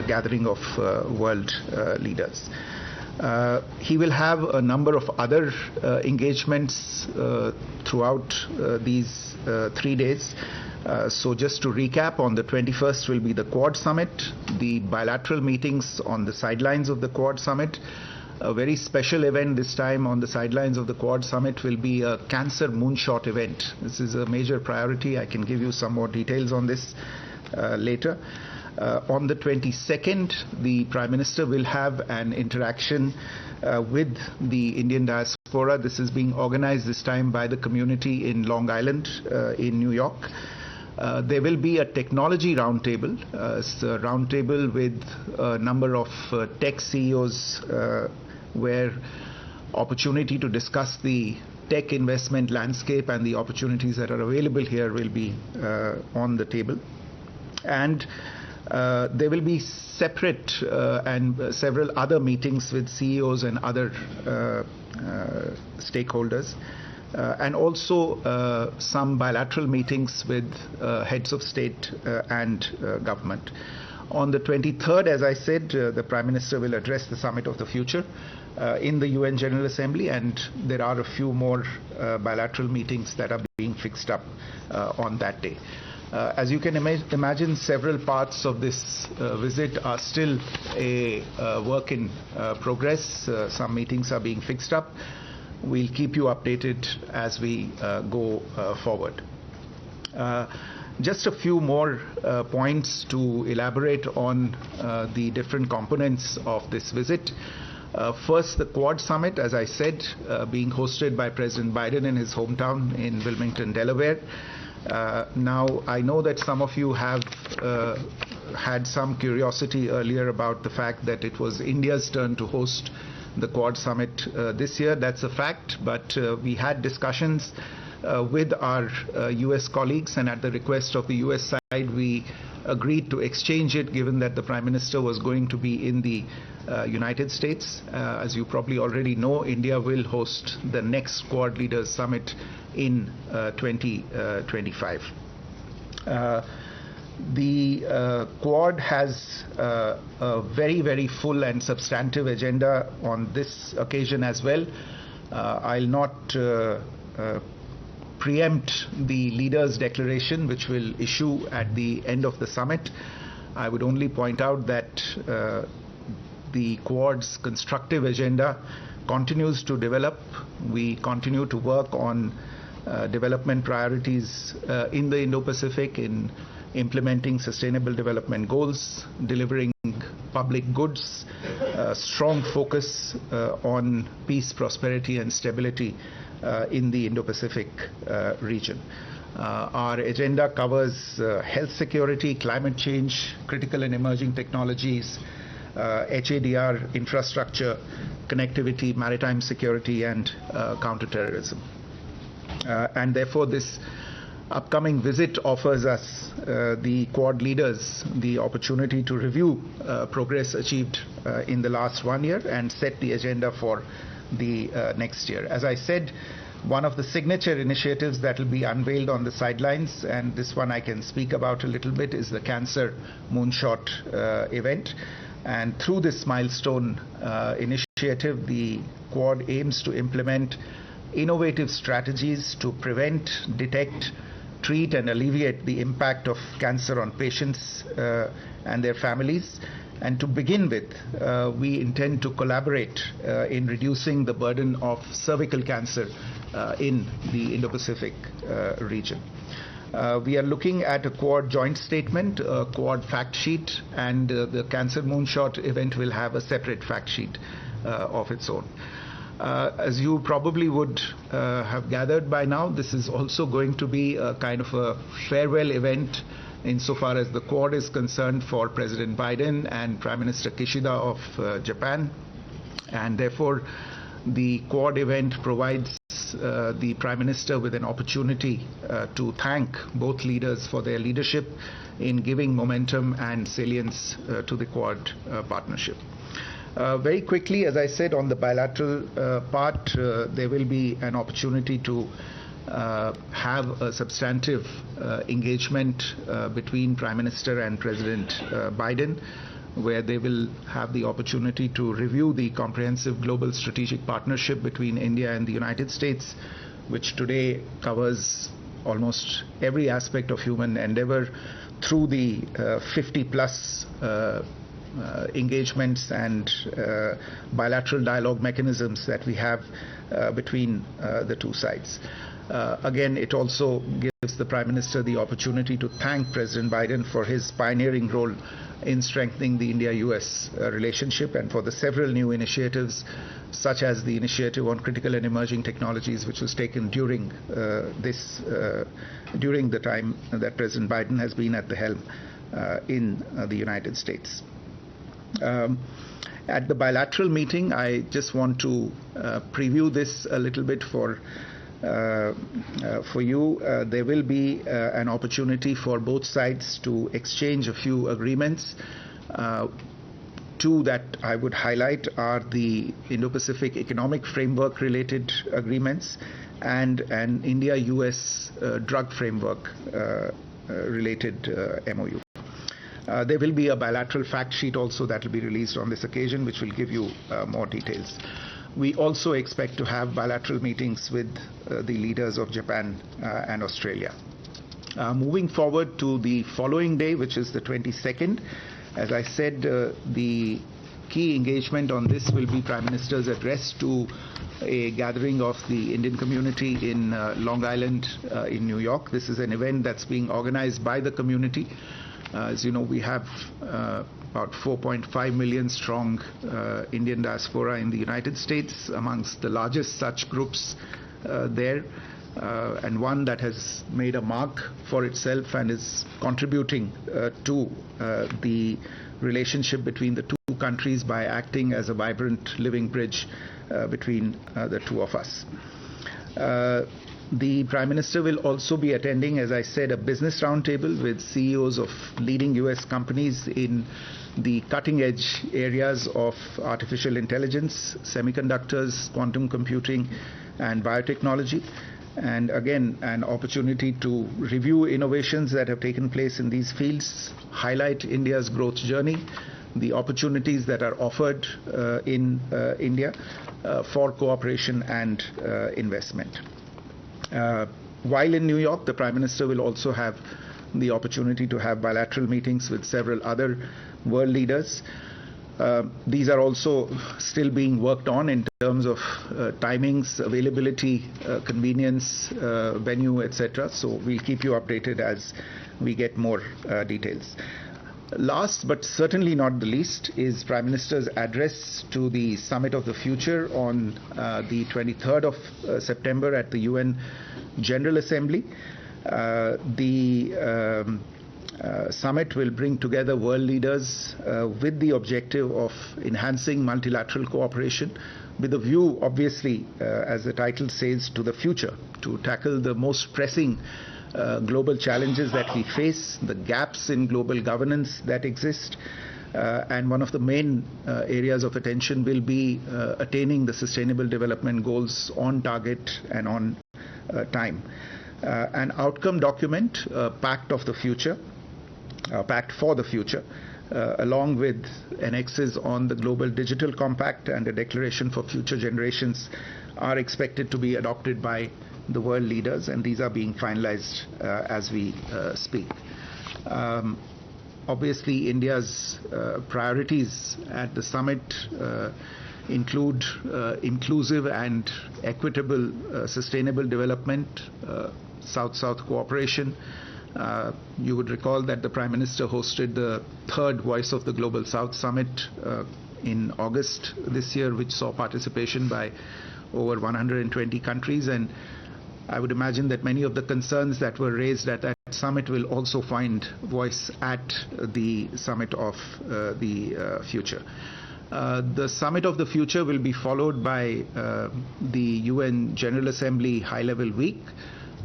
gathering of world leaders. He will have a number of other engagements throughout these 3 days. So just to recap, on the 21st will be the Quad Summit, the bilateral meetings on the sidelines of the Quad Summit. A very special event this time on the sidelines of the Quad Summit will be a Cancer Moonshot event. This is a major priority. I can give you some more details on this later. On the 22nd, the Prime Minister will have an interaction with the Indian diaspora. This is being organized this time by the community in Long Island in New York. There will be a technology roundtable. It's a roundtable with a number of tech CEOs where opportunity to discuss the tech investment landscape and the opportunities that are available here will be on the table. And there will be separate and several other meetings with CEOs and other stakeholders, and also some bilateral meetings with heads of state and government. On the 23rd, as I said, the Prime Minister will address the Summit of the Future in the UN General Assembly, and there are a few more bilateral meetings that are being fixed up on that day. As you can imagine, several parts of this visit are still a work in progress. Some meetings are being fixed up. We'll keep you updated as we go forward. Just a few more points to elaborate on the different components of this visit. First, the Quad Summit, as I said, being hosted by President Biden in his hometown in Wilmington, Delaware. Now, I know that some of you have had some curiosity earlier about the fact that it was India's turn to host the Quad Summit this year. That's a fact, but we had discussions with our US colleagues, and at the request of the US side, we agreed to exchange it, given that the Prime Minister was going to be in the United States. As you probably already know, India will host the next Quad Leaders Summit in 2025. The Quad has a very, very full and substantive agenda on this occasion as well. I'll not preempt the leaders' declaration, which will issue at the end of the summit. I would only point out that the Quad's constructive agenda continues to develop. We continue to work on development priorities in the Indo-Pacific, in implementing sustainable development goals, delivering public goods, strong focus on peace, prosperity and stability in the Indo-Pacific region. Our agenda covers health security, climate change, critical and emerging technologies, HADR, infrastructure, connectivity, maritime security and counterterrorism. And therefore this upcoming visit offers us, the Quad leaders, the opportunity to review progress achieved in the last 1 year and set the agenda for the next year. As I said, one of the signature initiatives that will be unveiled on the sidelines, and this one I can speak about a little bit, is the Cancer Moonshot event. And through this milestone initiative, the Quad aims to implement innovative strategies to prevent, detect, treat and alleviate the impact of cancer on patients and their families. And to begin with, we intend to collaborate in reducing the burden of cervical cancer in the Indo-Pacific region. We are looking at a Quad joint statement, a Quad fact sheet, and the Cancer Moonshot event will have a separate fact sheet of its own. As you probably would have gathered by now, this is also going to be a kind of a farewell event insofar as the Quad is concerned for President Biden and Prime Minister Kishida of Japan. And therefore, the Quad event provides the Prime Minister with an opportunity to thank both leaders for their leadership in giving momentum and salience to the Quad partnership. Very quickly, as I said, on the bilateral part, there will be an opportunity to have a substantive engagement between Prime Minister and President Biden. where they will have the opportunity to review the comprehensive global strategic partnership between India and the United States, which today covers almost every aspect of human endeavor through the 50-plus engagements and bilateral dialogue mechanisms that we have between the two sides. Again, it also gives the Prime Minister the opportunity to thank President Biden for his pioneering role in strengthening the India-US relationship and for the several new initiatives, such as the initiative on critical and emerging technologies, which was taken during during the time that President Biden has been at the helm in the United States. At the bilateral meeting, I just want to preview this a little bit for you. There will be an opportunity for both sides to exchange a few agreements. Two that I would highlight are the Indo-Pacific Economic Framework related agreements and an India-US drug framework related MOU. There will be a bilateral fact sheet also that will be released on this occasion, which will give you more details. We also expect to have bilateral meetings with the leaders of Japan and Australia. Moving forward to the following day, which is the 22nd, as I said, the key engagement on this will be Prime Minister's address to a gathering of the Indian community in Long Island in New York. This is an event that's being organized by the community. As you know, we have about 4.5 million strong Indian diaspora in the United States, amongst the largest such groups there, and one that has made a mark for itself and is contributing to the relationship between the two countries by acting as a vibrant living bridge between the two of us. The Prime Minister will also be attending, as I said, a business roundtable with CEOs of leading US companies in the cutting-edge areas of artificial intelligence, semiconductors, quantum computing, and biotechnology. And again, an opportunity to review innovations that have taken place in these fields, highlight India's growth journey, the opportunities that are offered in India for cooperation and investment. While in New York, the Prime Minister will also have the opportunity to have bilateral meetings with several other world leaders. These are also still being worked on in terms of timings, availability, convenience, venue, etc. So we'll keep you updated as we get more details. Last but certainly not the least is Prime Minister's address to the Summit of the Future on the 23rd of September at the UN General Assembly. The summit will bring together world leaders with the objective of enhancing multilateral cooperation with a view, obviously, as the title says, to the future, to tackle the most pressing global challenges that we face, the gaps in global governance that exist, and one of the main areas of attention will be attaining the Sustainable Development Goals on target and on time. An outcome document, Pact of the Future, Pact for the Future, along with annexes on the Global Digital Compact and a Declaration for Future Generations, are expected to be adopted by the world leaders, and these are being finalized as we speak. Obviously, India's priorities at the summit include inclusive and equitable sustainable development, South-South cooperation. You would recall that the Prime Minister hosted the third Voice of the Global South Summit in August this year, which saw participation by over 120 countries, and I would imagine that many of the concerns that were raised at that summit will also find voice at the Summit of the Future. The Summit of the Future will be followed by the UN General Assembly High-Level Week.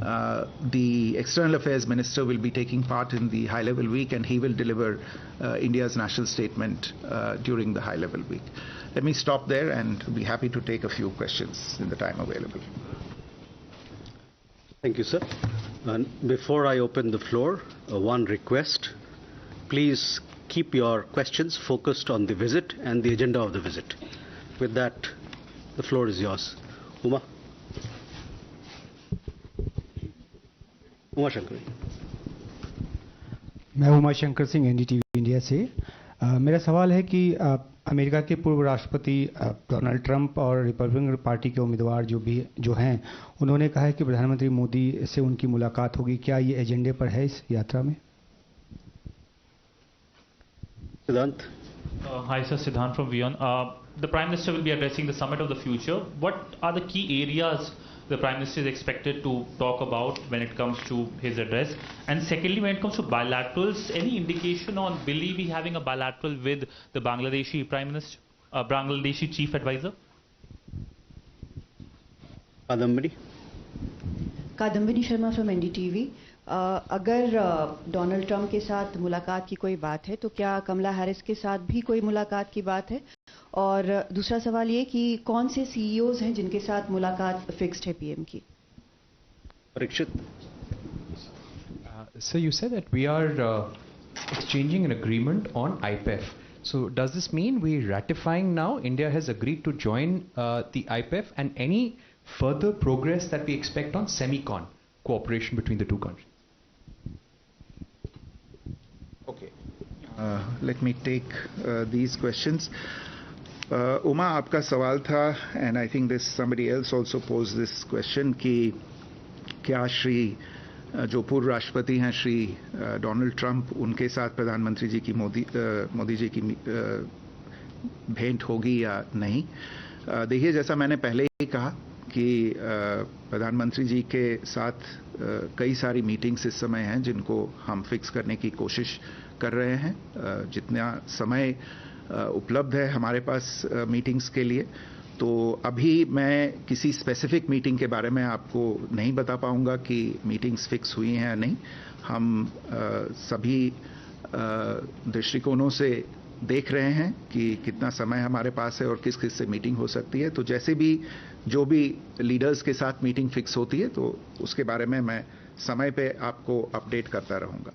The External Affairs Minister will be taking part in the High-Level Week, and he will deliver India's national statement during the High-Level Week. Let me stop there and be happy to take a few questions in the time available. Thank you, sir. And before I open the floor, one request. Please keep your questions focused on the visit and the agenda of the visit. With that, the floor is yours. Uma Shankar. मैं Uma Shankar Singh NDTV India से। मेरा सवाल है कि America के पूर्व राष्ट्रपति Donald Trump और रिपब्लिकन पार्टी के उम्मीदवार जो हैं उन्होंने कहा है कि प्रधानमंत्री मोदी से उनकी मुलाकात होगी। क्या ये एजेंडे पर है इस यात्रा में? Siddhant. Hi, sir. Siddhant from WION. The Prime Minister will be addressing the Summit of the Future. What are the key areas the Prime Minister is expected to talk about when it comes to his address? And secondly, when it comes to bilaterals, any indication on will he be having a bilateral with the Bangladeshi Prime Minister, Bangladeshi Chief Advisor? Kadambari. Kadambini Sharma from NDTV. अगर Donald Trump के साथ मुलाकात की कोई बात है तो क्या कमला हैरिस के साथ भी कोई मुलाकात की बात है? और दूसरा सवाल ये कि कौन से सीईओज हैं जिनके साथ मुलाकात फिक्स्ड है पीएम की? Parikshit. So you said that we are exchanging an agreement on IPEF. So does this mean we're ratifying now? India has agreed to join the IPEF, and any further progress that we expect on semicon cooperation between the two countries? Okay. Let me take these questions. Uma, आपका सवाल था, and I think this somebody else also posed this question कि क्या श्री जो पूर्व राष्ट्रपति हैं Shri Donald Trump उनके साथ प्रधानमंत्री जी की मोदी जी की भेंट होगी या नहीं? देखिए, जैसा मैंने पहले ही कहा कि प्रधानमंत्री जी के साथ कई सारी मीटिंग्स इस समय हैं जिनको हम फिक्स करने की कोशिश कर रहे हैं। जितना समय उपलब्ध है हमारे पास मीटिंग्स के लिए, तो अभी मैं किसी स्पेसिफिक मीटिंग के बारे में आपको नहीं बता पाऊंगा कि मीटिंग्स फिक्स हुई हैं या नहीं। हम सभी दृष्टिकोणों से देख रहे हैं कि कितना समय हमारे पास है और किस किस से मीटिंग हो सकती है। तो जैसे भी जो भी लीडर्स के साथ मीटिंग फिक्स होती है तो उसके बारे में मैं समय पे आपको अपडेट करता रहूंगा।